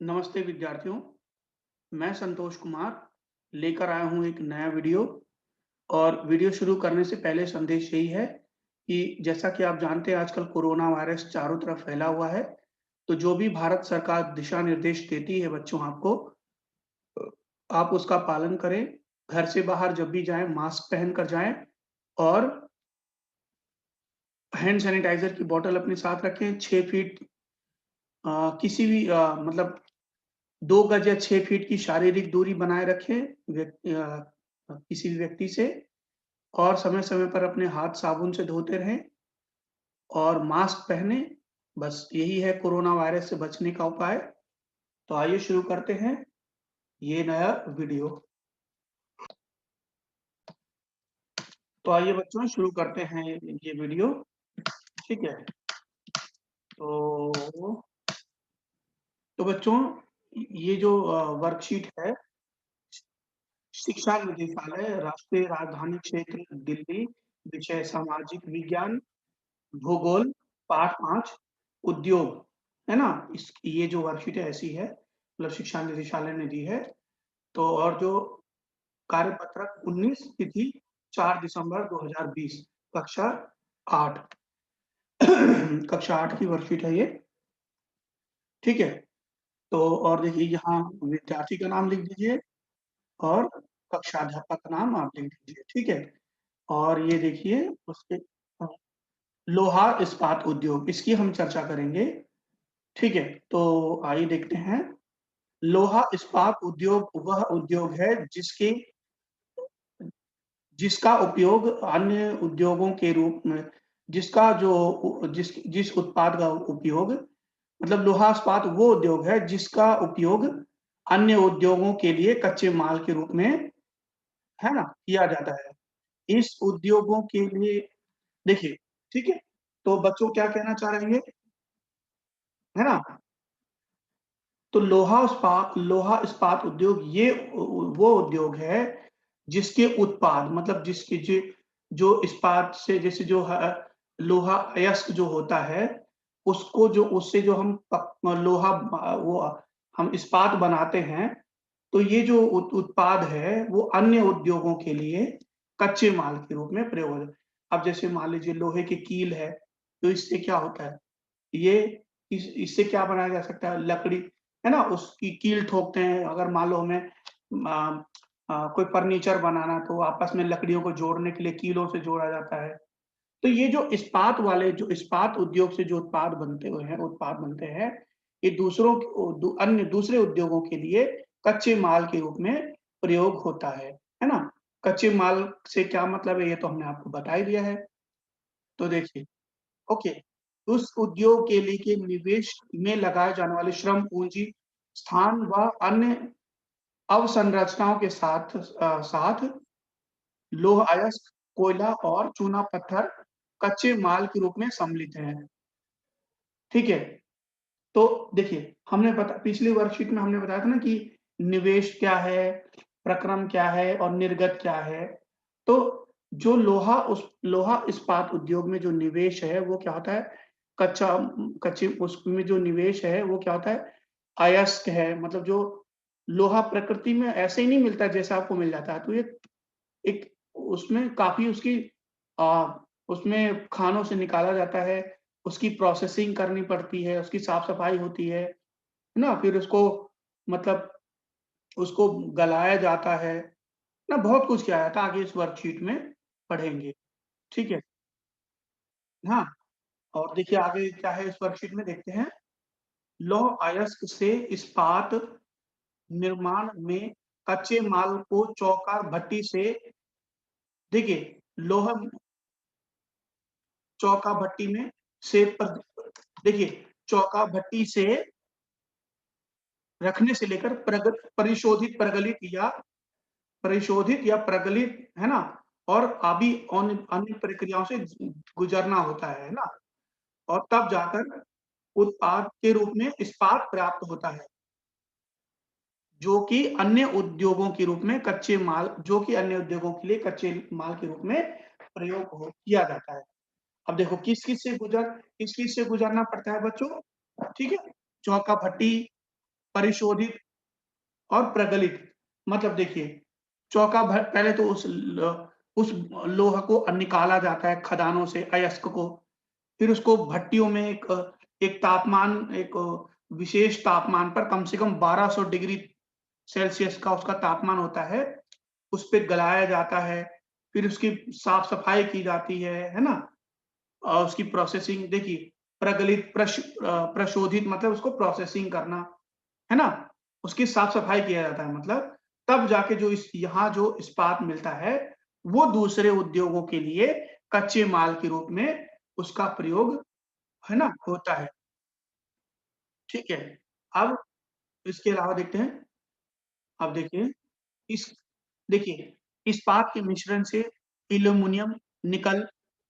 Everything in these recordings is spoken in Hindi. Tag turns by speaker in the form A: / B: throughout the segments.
A: नमस्ते विद्यार्थियों, मैं संतोष कुमार लेकर आया हूँ एक नया वीडियो। और वीडियो शुरू करने से पहले संदेश यही है कि जैसा कि आप जानते हैं आजकल कोरोना वायरस चारों तरफ फैला हुआ है। तो जो भी भारत सरकार दिशा निर्देश देती है बच्चों आपको, आप उसका पालन करें। घर से बाहर जब भी जाएँ मास्क पहन कर जाएँ और हैंड सैनिटाइज़र की बॉटल अपने साथ रखें। 6 फीट किसी भी मतलब 2 गज या 6 फीट की शारीरिक दूरी बनाए रखें किसी भी व्यक्ति से। और समय-समय पर अपने हाथ साबुन से धोते रहें और मास्क पहने। बस यही है कोरोना वायरस से बचने का उपाय। तो आइए शुरू करते हैं ये नया वीडियो। तो आइए बच्चों शुरू करते हैं ये वीडियो, ठीक है? तो बच्चों ये जो वर्कशीट है, शिक्षा निदेशालय, राष्ट्रीय राजधानी क्षेत्र दिल्ली, विषय सामाजिक विज्ञान, भूगोल, पाठ 5 उद्योग, है ना? इस ये जो वर्कशीट है ऐसी है, मतलब शिक्षा निदेशालय ने दी है। तो और जो कार्यपत्रक 19 तिथि 4 दिसंबर 2020 कक्षा 8 कक्षा 8 की वर्कशीट है ये, ठीक है? तो और देखिए यहाँ विद्यार्थी का नाम लिख दीजिए और कक्षाध्यापक का नाम आप लिख दीजिए, ठीक है? और ये देखिए उसके लोहा इस्पात उद्योग, इसकी हम चर्चा करेंगे, ठीक है? तो आइए देखते हैं। लोहा इस्पात उद्योग वह उद्योग है जिसका उपयोग अन्य उद्योगों के रूप में जिसका जो उ जिस जिस उत्पाद का उपयोग मतलब लोहा इस्पात वो उद्योग है जिसका उपयोग अन्य उद्योगों के लिए कच्चे माल के रूप में, है ना, किया जाता है। इस उद्योगों के लिए देखिए, ठीक है? तो बच्चों क्या कहना चाह रहे हैं, है ना? तो लोहा इस्पात उद्योग ये वो उद्योग है जिसके उत्पाद मतलब जिसके जो इस्पात से जैसे जो लोहा अयस्क जो होता है, उसको जो उससे जो हम लोहा वो हम इस्पात बनाते हैं, तो ये जो उत्पाद है वो अन्य उद्योगों के लिए कच्चे माल के रूप में प्रयोग होता है। अब जैसे मान लीजिए लोहे की कील है, तो इससे क्या होता है? ये इससे क्या बनाया जा सकता है? लकड़ी, है ना? उसकी कील ठोकते हैं, अगर मान लो हमें कोई फर्नीचर बनाना तो आपस में लकड़ियों को जोड़ने के लिए कीलों से जोड़ा जाता है। तो ये जो जो इस्पात उद्योग से जो उत्पाद बनते हैं, ये अन्य दूसरे उद्योगों के लिए कच्चे माल के रूप में प्रयोग होता है ना? कच्चे माल से क्या मतलब है ये तो हमने आपको बता ही दिया है। तो देखिए, ओके, उस उद्योग के लिए के निवेश में लगाए जाने वाले श्रम पूंजी, स्थान व अन्य अवसंरचनाओं के साथ लौह अयस्क, कोयला और चूना पत्थर कच्चे माल के रूप में सम्मिलित हैं, ठीक है? तो देखिए, हमने बता पिछली वर्कशीट में हमने बताया था ना कि निवेश क्या है, प्रक्रम क्या है और निर्गत क्या है। तो जो लोहा इस्पात उद्योग में जो निवेश है वो क्या होता है? कच्चा कच्चे उसमें जो निवेश है वो क्या होता है? अयस्क है, मतलब जो लोहा प्रकृति में ऐसे ही नहीं मिलता जैसा आपको मिल जाता है। तो ये एक उसमें काफ़ी अ, उसमें खानों से निकाला जाता है, उसकी प्रोसेसिंग करनी पड़ती है, उसकी साफ-सफाई होती है ना? फिर उसको मतलब उसको गलाया जाता है ना? बहुत कुछ किया जाता है, आगे इस वर्कशीट में पढ़ेंगे, ठीक है? हाँ, और देखिए आगे क्या है इस वर्कशीट में देखते हैं। लौह अयस्क से इस्पात निर्माण में कच्चे माल को चौका भट्टी से देखिए, लोहा चौका भट्टी में से पर देखिए, चौका भट्टी से रखने से लेकर परिशोधित या प्रगलित, है ना? और अभी अन्य अन्य प्रक्रियाओं से गुजरना होता है ना? और तब जाकर उत्पाद के रूप में इस्पात प्राप्त होता है, जो कि अन्य उद्योगों के रूप में जो कि अन्य उद्योगों के लिए कच्चे माल के रूप में किया जाता है। अब देखो किस-किस से गुजरना पड़ता है बच्चों, ठीक है? चौका भट्टी, परिशोधित और प्रगलित। मतलब देखिए, चौका भर पहले तो उस लोह को निकाला जाता है खदानों से, अयस्क को, फिर उसको भट्टियों में एक विशेष तापमान पर कम से कम 1200 डिग्री सेल्सियस का उसका तापमान होता है, उस पे गलाया जाता है, फिर उसकी साफ-सफाई की जाती है ना? उसकी प्रोसेसिंग देखिए, प्रशोधित मतलब उसको प्रोसेसिंग करना, है ना? उसकी साफ-सफाई किया जाता है मतलब, तब जाके जो यहाँ जो इस्पात मिलता है, वो दूसरे उद्योगों के लिए कच्चे माल के रूप में उसका प्रयोग, है ना? होता है, ठीक है? अब इसके अलावा देखते हैं, अब देखिए इस देखिए, इस्पात के मिश्रण से एल्यूमीनियम, निकल,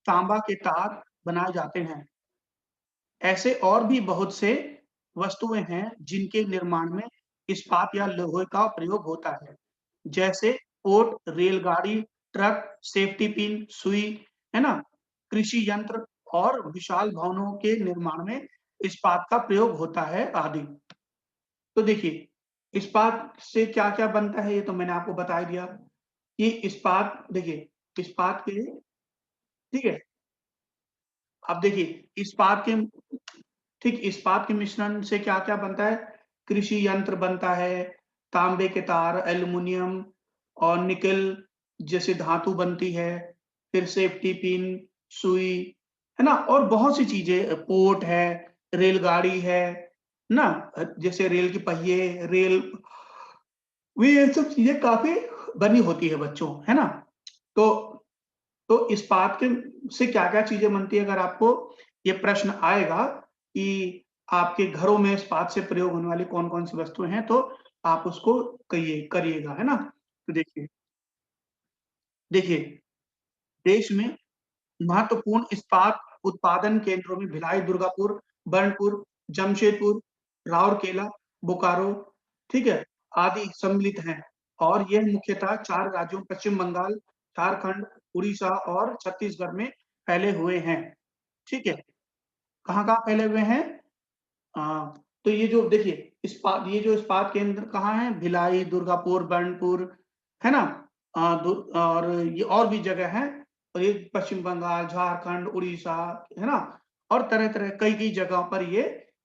A: तांबा के तार बनाए जाते हैं। ऐसे और भी बहुत से वस्तुएँ हैं जिनके निर्माण में इस्पात या लोहे का प्रयोग होता है। जैसे पोत, रेलगाड़ी, ट्रक, सेफ्टी पिन, सुई, है ना? कृषि यंत्र और विशाल भवनों के निर्माण में इस्पात का प्रयोग होता है आदि। तो देखिए, इस्पात से क्या-क्या बनता है ये तो मैंने आपको बता ही दिया। कि इस्पात देखिए, इस्पात के ठीक है? अब देखिए, इस्पात के मिश्रण से क्या-क्या बनता है? कृषि यंत्र बनता है, तांबे के तार, एल्यूमीनियम और निकेल जैसे धातु बनती है, फिर सेफ्टी पिन, सुई, है ना? और बहुत सी चीज़ें पोर्ट है, रेलगाड़ी है ना? जैसे रेल के पहिए, ये सब चीज़ें काफ़ी बनी होती है बच्चों, है ना? तो इस्पात के से क्या-क्या चीज़ें बनती हैं? अगर आपको ये प्रश्न आएगा कि आपके घरों में इस्पात से प्रयोग होने वाली कौन-कौन सी वस्तुएँ हैं, तो आप उसको करिएगा, है ना? तो देखिए, देश में महत्वपूर्ण इस्पात उत्पादन केंद्रों में भिलाई, दुर्गापुर, बर्नपुर, जमशेदपुर, राउरकेला, बोकारो, ठीक है? आदि सम्मिलित हैं और ये मुख्यतः 4 राज्यों पश्चिम बंगाल, झारखंड, उड़ीसा और छत्तीसगढ़ में फैले हुए हैं, ठीक है? कहाँ-कहाँ फैले हुए हैं? तो ये जो देखिए, ये जो इस्पात केंद्र कहाँ हैं? भिलाई, दुर्गापुर, बर्नपुर, है ना? अ, दु और ये और भी जगह हैं और ये पश्चिम बंगाल, झारखंड, उड़ीसा, है ना? और तरह-तरह कई-कई जगहों पर ये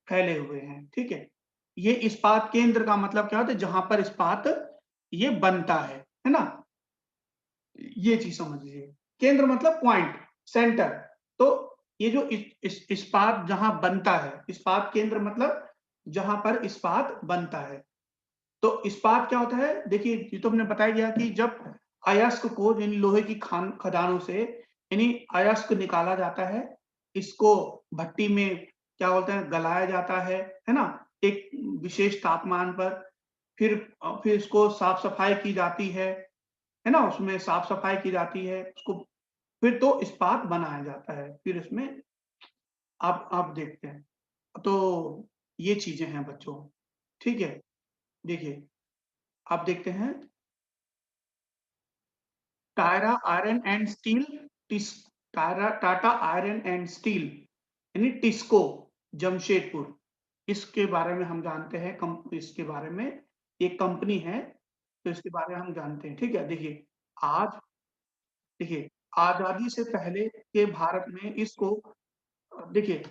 A: फैले हुए हैं, ठीक है? ये इस्पात केंद्र का मतलब क्या होता है? जहाँ पर इस्पात ये बनता है ना? ये चीज़ समझ लीजिए। केंद्र मतलब पॉइंट, सेंटर। तो ये जो इस्पात जहाँ बनता है, इस्पात केंद्र मतलब जहाँ पर इस्पात बनता है। तो इस्पात क्या होता है? देखिए, ये तो हमने बताया गया कि जब अयस्क को यानी लोहे की खदानों से यानी अयस्क निकाला जाता है, इसको भट्टी में क्या बोलते हैं गलाया जाता है ना? एक विशेष तापमान पर, फिर इसको साफ-सफाई की जाती है ना? उसमें साफ-सफाई की जाती है, उसको फिर तो इस्पात बनाया जाता है। फिर इसमें आप देखते हैं। तो ये चीज़ें हैं बच्चों, ठीक है? देखिए, आप देखते हैं टायरा आयरन एंड स्टील टिस टाटा आयरन एंड स्टील यानी टिस्को जमशेदपुर, इसके बारे में हम जानते हैं इसके बारे में एक कंपनी है, तो इसके बारे में हम जानते हैं, ठीक है? आज देखिए, आज़ादी से पहले के भारत में इसको देखिए,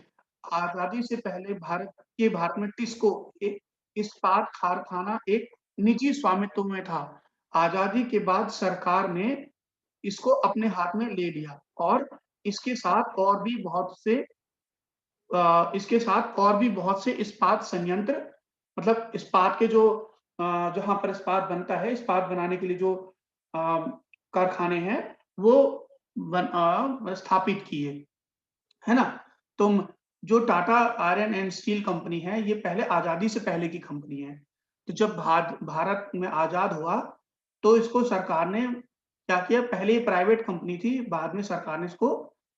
A: आज़ादी से पहले भारत में टिस्को एक इस्पात कारखाना एक निजी स्वामित्व में था। आज़ादी के बाद सरकार ने इसको अपने हाथ में ले लिया और इसके साथ और भी बहुत से इसके साथ और भी बहुत से इस्पात संयंत्र मतलब इस्पात के जो जहाँ पर इस्पात बनता है, इस्पात बनाने के लिए जो अ, कारखाने हैं, वो स्थापित किए। है ना? तुम जो Tata iron and steel company है, ये पहले आज़ादी से पहले की कंपनी है। तो जब भारत में आज़ाद हुआ, तो इसको सरकार ने क्या किया, पहले ये प्राइवेट कंपनी थी, बाद में सरकार ने इसको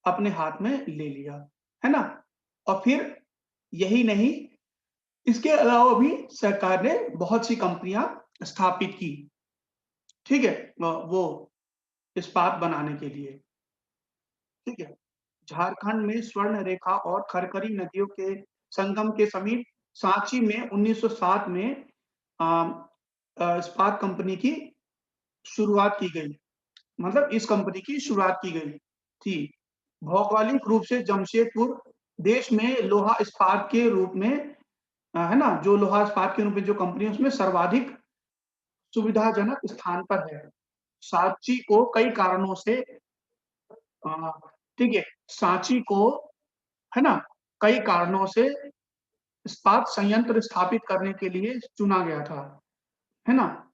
A: अपने हाथ में ले लिया, है ना? और फिर यही नहीं, इसके अलावा भी सरकार ने बहुत सी कंपनियाँ स्थापित की, ठीक है? वो इस्पात बनाने के लिए, ठीक है? झारखंड में स्वर्ण रेखा और खरकरी नदियों के संगम के समीप सांची में 1907 में इस्पात कंपनी की शुरुआत की गई। मतलब इस कंपनी की शुरुआत की गई थी। भौगोलिक रूप से जमशेदपुर देश में लोहा इस्पात के रूप में है ना? जो लोहा इस्पात के रूप में जो कंपनी है उसमें सर्वाधिक सुविधाजनक स्थान पर है। सांची को कई कारणों से अ, ठीक है, सांची को है ना? कई कारणों से इस्पात संयंत्र स्थापित करने के लिए चुना गया था, है ना?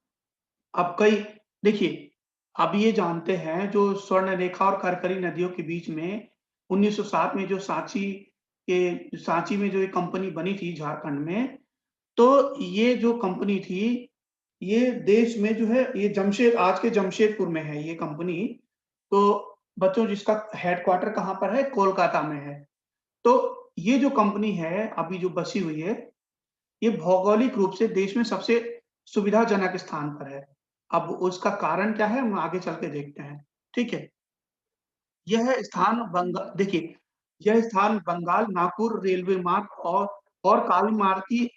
A: अब कई देखिए, अब ये जानते हैं जो स्वर्णरेखा और करकरी नदियों के बीच में 1907 में जो सांची में जो एक कंपनी बनी थी झारखंड में, तो ये जो कंपनी थी, ये देश में जो है ये आज के जमशेदपुर में है ये कंपनी। तो बच्चों जिसका हेडक्वार्टर कहाँ पर है? कोलकाता में है। तो ये जो कंपनी है, अभी जो बसी हुई है, ये भौगोलिक रूप से देश में सबसे सुविधाजनक स्थान पर है। अब उसका कारण क्या है? हम आगे चल के देखते हैं, ठीक है? यह स्थान बंगाल नागपुर रेलवे मार्ग और काली मार्ग की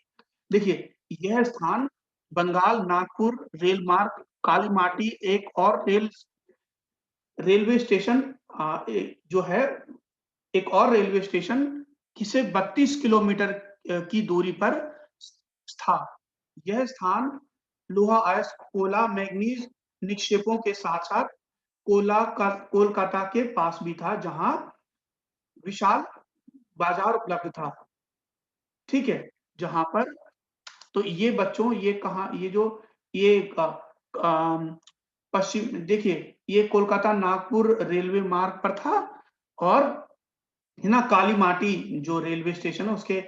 A: देखिए, यह स्थान बंगाल नागपुर रेल मार्ग, काली माटी एक और रेलवे स्टेशन जो है एक और रेलवे स्टेशन से 32 किलोमीटर की दूरी पर था। यह स्थान लोहा अयस्क, कोला, मैंगनीज निक्षेपों के साथ-साथ कोलकाता के पास भी था, जहाँ विशाल बाज़ार उपलब्ध था। ठीक है? जहाँ पर तो ये बच्चों ये कहाँ ये जो ये अम, पश्चिम देखिए, ये कोलकाता नागपुर रेलवे मार्ग पर था और है ना काली माटी जो रेलवे स्टेशन है उसके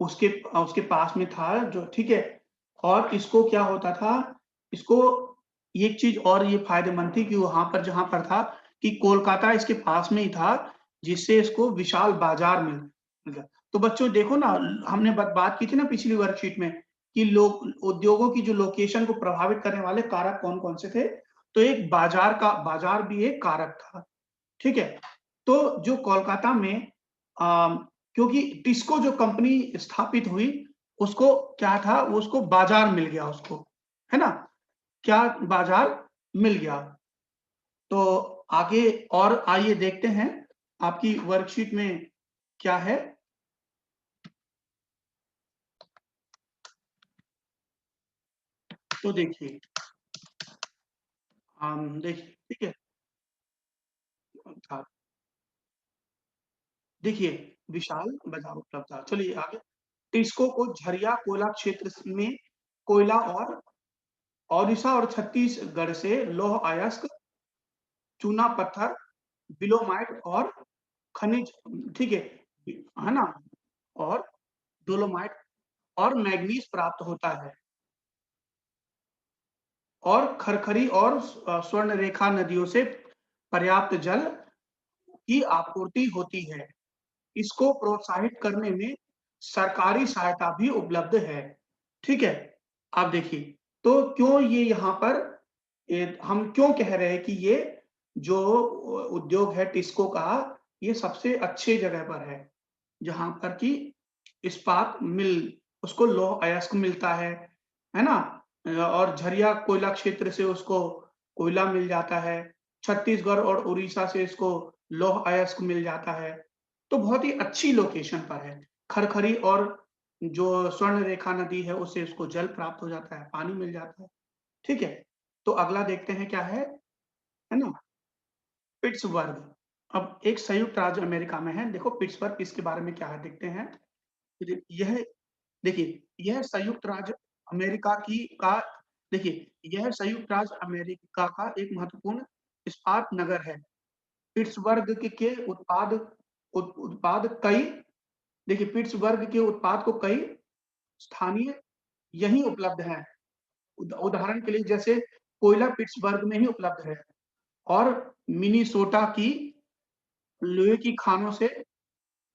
A: उसके पास में था जो ठीक है। और इसको क्या होता था, इसको एक चीज़ और ये फ़ायदेमंद थी कि वहाँ पर जहाँ पर था कि कोलकाता इसके पास में ही था, जिससे इसको विशाल बाज़ार मिल गया। तो बच्चों देखो ना, हमने बात की थी ना पिछली वर्कशीट में कि लोग उद्योगों की जो लोकेशन को प्रभावित करने वाले कारक कौन-कौन से थे? तो एक बाज़ार भी एक कारक था, ठीक है? तो जो कोलकाता में क्योंकि टिस्को जो कंपनी स्थापित हुई, उसको क्या था, उसको बाज़ार मिल गया उसको, है ना? क्या बाज़ार मिल गया। तो आगे और आइए देखते हैं, आपकी वर्कशीट में क्या है? तो देखिए देखिए ठीक है? था देखिए, विशाल बाज़ार उपलब्ध था। चलिए आगे, टिस्को को झरिया कोयला क्षेत्र में कोयला और ओडिशा और छत्तीसगढ़ से लौह अयस्क, चूना पत्थर, बिलोमाइट और खनिज ठीक है ना? और डोलोमाइट और मैंगनीज़ प्राप्त होता है और खरखरी और स्वर्णरेखा नदियों से पर्याप्त जल की आपूर्ति होती है। इसको प्रोत्साहित करने में सरकारी सहायता भी उपलब्ध है। ठीक है? आप देखिए, तो क्यों ये यहाँ पर हम क्यों कह रहे हैं कि ये जो उद्योग है टिस्को का, ये सबसे अच्छे जगह पर है, जहाँ पर कि इस्पात उसको लौह अयस्क मिलता है ना? और झरिया कोयला क्षेत्र से उसको कोयला मिल जाता है, छत्तीसगढ़ और उड़ीसा से इसको लौह अयस्क मिल जाता है, तो बहुत ही अच्छी लोकेशन पर है। खरखरी और जो स्वर्णरेखा नदी है, उससे उसको जल प्राप्त हो जाता है, पानी मिल जाता है, ठीक है? तो अगला देखते हैं क्या है ना? पिट्सबर्ग, अब एक संयुक्त राज्य अमेरिका में है, देखो पिट्सबर्ग इसके बारे में क्या है देखते हैं। यह देखिए, यह संयुक्त राज्य अमेरिका की का देखिए, यह संयुक्त राज्य अमेरिका का एक महत्वपूर्ण इस्पात नगर है। पिट्सबर्ग के उत्पाद कई देखिए, पिट्सबर्ग के उत्पाद को कई स्थानीय यहीं उपलब्ध हैं। उदाहरण के लिए जैसे कोयला पिट्सबर्ग में ही उपलब्ध है और मिनेसोटा की लोहे की खानों से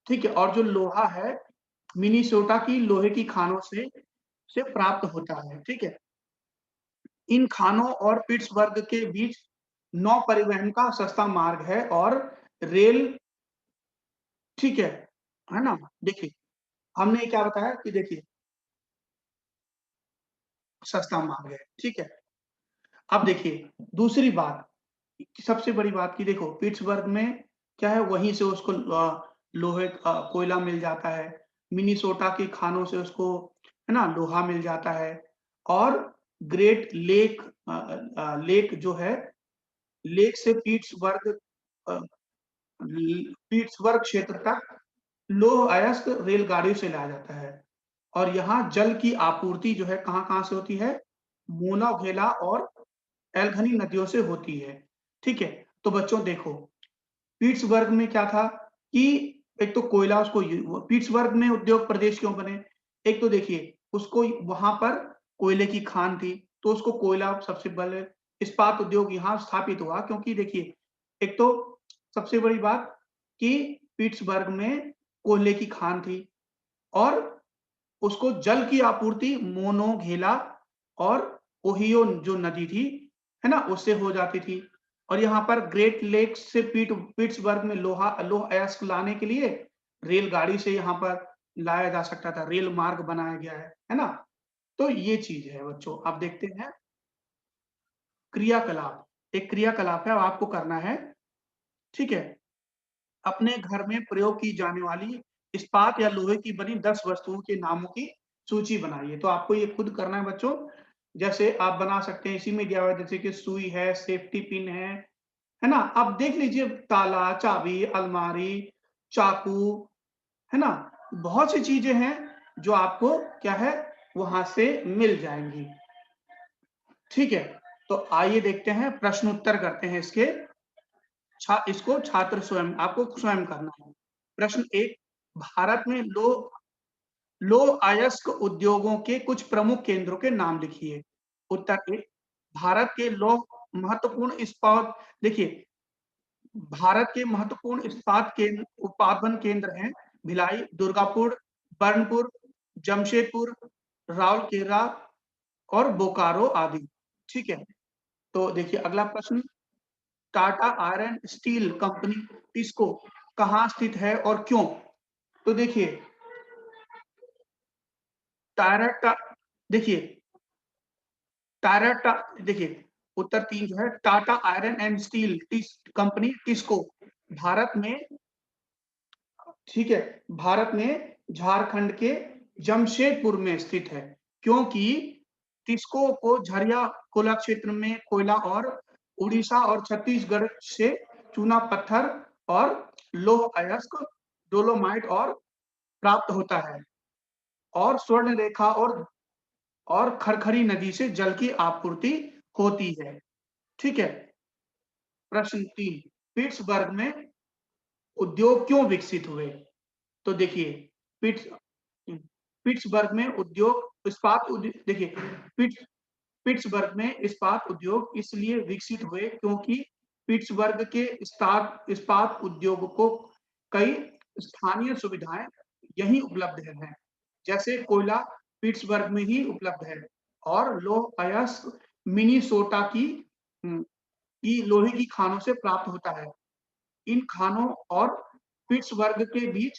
A: ठीक है, और जो लोहा है, मिनेसोटा की लोहे की खानों से प्राप्त होता है, ठीक है? इन खानों और पिट्सबर्ग के बीच नौ परिवहन का सस्ता मार्ग है और रेल ठीक है ना? देखिए, हमने क्या बताया कि देखिए सस्ता मार्ग है, ठीक है। अब देखिए, दूसरी बात, सबसे बड़ी बात कि देखो पिट्सबर्ग में क्या है, वहीं से उसको लोहे का कोयला मिल जाता है, मिनेसोटा की खानों से उसको, है ना, लोहा मिल जाता है और ग्रेट लेक लेक जो है, लेक से अ, पीट्सबर्ग क्षेत्र तक लौह अयस्क रेलगाड़ियों से लाया जाता है और यहाँ जल की आपूर्ति जो है कहाँ-कहाँ से होती है? मोनाघेला और एल्खनी नदियों से होती है, ठीक है? तो बच्चों देखो, पीट्सबर्ग में क्या था कि एक तो कोयला उसको पीट्सबर्ग में उद्योग प्रदेश क्यों बने? एक तो देखिए, उसको वहाँ पर कोयले की खान थी, तो उसको कोयला सबसे पहले इस्पात उद्योग यहाँ स्थापित हुआ क्योंकि देखिए, एक तो सबसे बड़ी बात कि पीट्सबर्ग में कोयले की खान थी और उसको जल की आपूर्ति मोनोघेला और ओहियो जो नदी थी, है ना? उससे हो जाती थी और यहाँ पर ग्रेट लेक्स से पिट्सबर्ग में लौह अयस्क लाने के लिए रेलगाड़ी से यहाँ पर लाया जा सकता था, रेल मार्ग बनाया गया है ना? तो ये चीज़ है बच्चों। अब देखते हैं क्रियाकलाप, एक क्रियाकलाप है, अब आपको करना है, ठीक है? अपने घर में प्रयोग की जाने वाली इस्पात या लोहे की बनी 10 वस्तुओं के नामों की सूची बनाइए। तो आपको ये खुद करना है बच्चों। जैसे आप बना सकते हैं, इसी में दिया हुआ है जैसे कि सुई है, सेफ्टी पिन है ना? आप देख लीजिए ताला, चाबी, अलमारी, चाकू, है ना? बहुत सी चीज़ें हैं जो आपको क्या है, वहाँ से मिल जाएँगी। ठीक है? तो आइए देखते हैं, प्रश्न उत्तर करते हैं इसके। इसको छात्र स्वयं आपको स्वयं करना है। प्रश्न 1, भारत में लौह अयस्क उद्योगों के कुछ प्रमुख केंद्रों के नाम लिखिए। उत्तर 1, भारत के लौह महत्वपूर्ण इस्पात, देखिए, भारत के महत्वपूर्ण इस्पात केंद्र उत्पादन केंद्र हैं भिलाई, दुर्गापुर, बर्नपुर, जमशेदपुर, राउरकेला और बोकारो आदि। ठीक है? तो देखिए अगला प्रश्न, Tata iron steel company TISCO कहाँ स्थित है और क्यों? तो देखिए, टायरेक्टा देखिए टायरेक्टा देखिए, उत्तर 3 जो है, Tata iron and steel company TISCO Bharat में, ठीक है, भारत में झारखंड के जमशेदपुर में स्थित है, क्योंकि टिस्को को झरिया कोला क्षेत्र में कोयला और उड़ीसा और छत्तीसगढ़ से चूना पत्थर और लौह अयस्क, डोलोमाइट और प्राप्त होता है और स्वर्ण रेखा और खरखरी नदी से जल की आपूर्ति होती है। ठीक है? प्रश्न 3, पिट्सबर्ग में उद्योग क्यों विकसित हुए? तो देखिए, पिट्स पिट्सबर्ग में उद्योग इस्पात उद्य देखिए, पिट्स पिट्सबर्ग में इस्पात उद्योग इसलिए विकसित हुए क्योंकि पिट्सबर्ग के इस्पात उद्योग को कई स्थानीय सुविधाएँ यहीं उपलब्ध हैं। जैसे कोयला पिट्सबर्ग में ही उपलब्ध है और लौह अयस्क मिनीसोटा उम, की लोहे की खानों से प्राप्त होता है। इन खानों और पिट्सबर्ग के बीच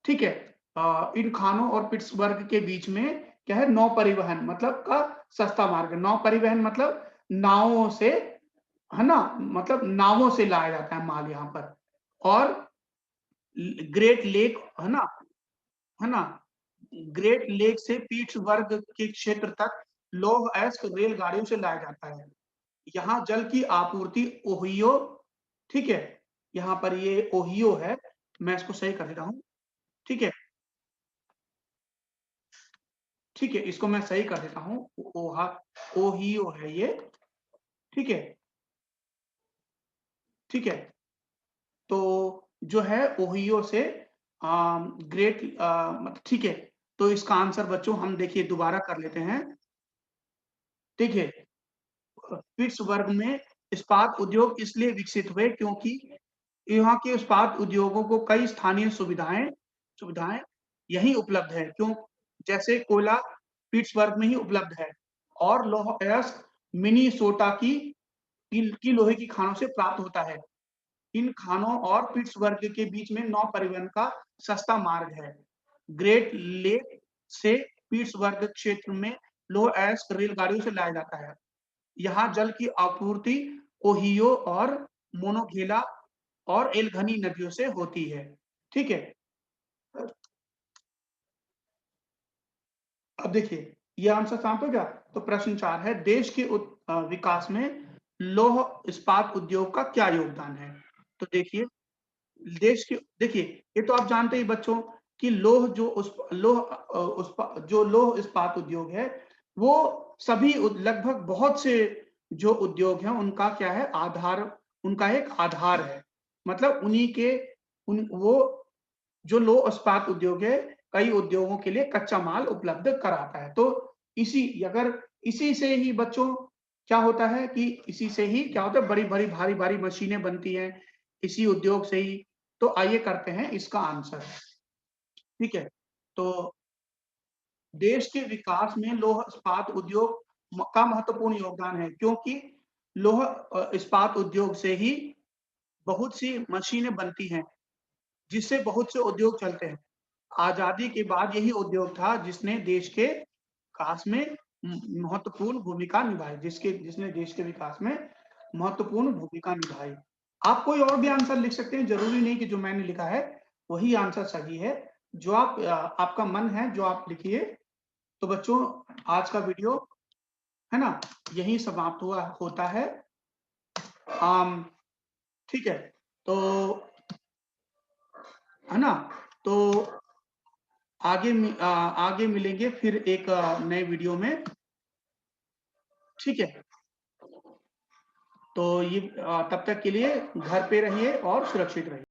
A: ठीक है, इन खानों और पिट्सबर्ग के बीच में क्या है, नौ परिवहन मतलब का सस्ता मार्ग है। नौ परिवहन मतलब नावों से, है ना? मतलब नावों से लाया जाता है माल यहाँ पर और ग्रेट लेक, है ना? है ना? ग्रेट लेक से पीट्सबर्ग के क्षेत्र तक लौह अयस्क रेलगाड़ियों से लाया जाता है। यहाँ जल की आपूर्ति ओहियो, ठीक है? यहाँ पर ये ओहियो है, मैं इसको सही कर देता हूँ, ठीक है? ठीक है, इसको मैं सही कर देता हूँ। ओहा ओहियो है ये, ठीक है? ठीक है? तो जो है ओहियो से मतलब ठीक है, तो इसका आंसर बच्चों हम देखिए दोबारा कर लेते हैं। देखिए, पिट्सबर्ग में इस्पात उद्योग इसलिए विकसित हुए क्योंकि यहाँ के इस्पात उद्योगों को कई स्थानीय सुविधाएँ सुविधाएँ यहीं उपलब्ध है। क्यों? जैसे कोयला पिट्सबर्ग में ही उपलब्ध है और लौह अयस्क मिनीसोटा की लोहे की खानों से प्राप्त होता है। इन खानों और पिट्सबर्ग के बीच में नौ परिवहन का सस्ता मार्ग है। ग्रेट लेक से पिट्सबर्ग क्षेत्र में लोह अयस्क रेलगाड़ियों से लाया जाता है। यहाँ जल की आपूर्ति ओहियो और मोनोगेला और एल्गनी नदियों से होती है। ठीक है। अब देखिए, ये आंसर कहाँ पे गया? तो प्रश्न 4 है, देश के विकास में लौह इस्पात उद्योग का क्या योगदान है? तो देखिए, देखिए, ये तो आप जानते ही बच्चों कि जो लौह इस्पात उद्योग है, वो सभी लगभग बहुत से जो उद्योग हैं, उनका क्या है? उनका एक आधार है। मतलब उन्हीं के वो जो लौह इस्पात उद्योग है, कई उद्योगों के लिए कच्चा माल उपलब्ध कराता है। तो इसी से ही बच्चों क्या होता है कि इसी से ही क्या होता है, बड़ी-बड़ी, भारी-भारी मशीनें बनती हैं, इसी उद्योग से ही। तो आइए करते हैं इसका आंसर, ठीक है? तो देश के विकास में लौह इस्पात उद्योग का महत्वपूर्ण योगदान है, क्योंकि लौह इस्पात उद्योग से ही बहुत सी मशीनें बनती हैं, जिससे बहुत से उद्योग चलते हैं। आज़ादी के बाद यही उद्योग था जिसने देश के विकास में महत्वपूर्ण भूमिका निभाई, जिसने देश के विकास में महत्वपूर्ण भूमिका निभाई। आप कोई और भी आंसर लिख सकते हैं, ज़रूरी नहीं कि जो मैंने लिखा है वही आंसर सही है। जो आपका मन है जो आप लिखिए। तो बच्चों, आज का वीडियो है ना, यहीं समाप्त होता है। ठीक है, तो है ना? तो आगे मिलेंगे फिर एक नए वीडियो में, ठीक है? तो ये तब तक के लिए घर पे रहिए और सुरक्षित रहिए।